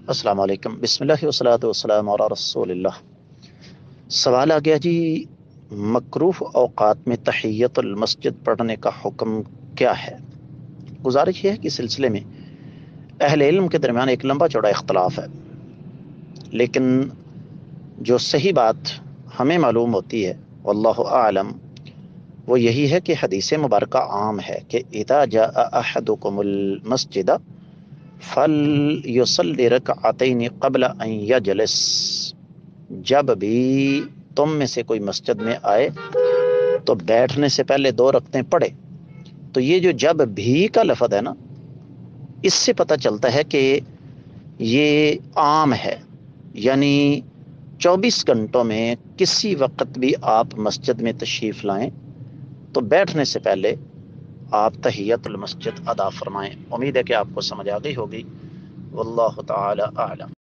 السلام علیکم، بسم اللہ والصلاۃ والسلام علی رسول اللہ۔ سوال آ گیا جی، مکروہ اوقات میں تحیت المسجد پڑھنے کا حکم کیا ہے؟ گزارش یہ ہے کہ سلسلے میں اہل علم کے درمیان ایک لمبا چوڑا اختلاف ہے، لیکن جو صحیح بات ہمیں معلوم ہوتی ہے واللہ اعلم وہ یہی ہے کہ حدیث مبارکہ عام ہے کہ اذا جاء احدکم المسجد فلیصلی رکعتین قبل ان یجلس، جب بھی تم میں سے کوئی مسجد میں آئے تو بیٹھنے سے پہلے 2 رکعتیں پڑھے۔ تو یہ جو جب بھی کا لفظ ہے نا، اس سے پتہ چلتا ہے کہ یہ عام ہے، یعنی 24 گھنٹوں میں کسی وقت بھی آپ مسجد میں تشریف لائیں تو بیٹھنے سے پہلے آپ تحیت المسجد ادا فرمائیں۔ امید ہے کہ آپ کو سمجھ آ گئی ہوگی، واللہ تعالی اعلم۔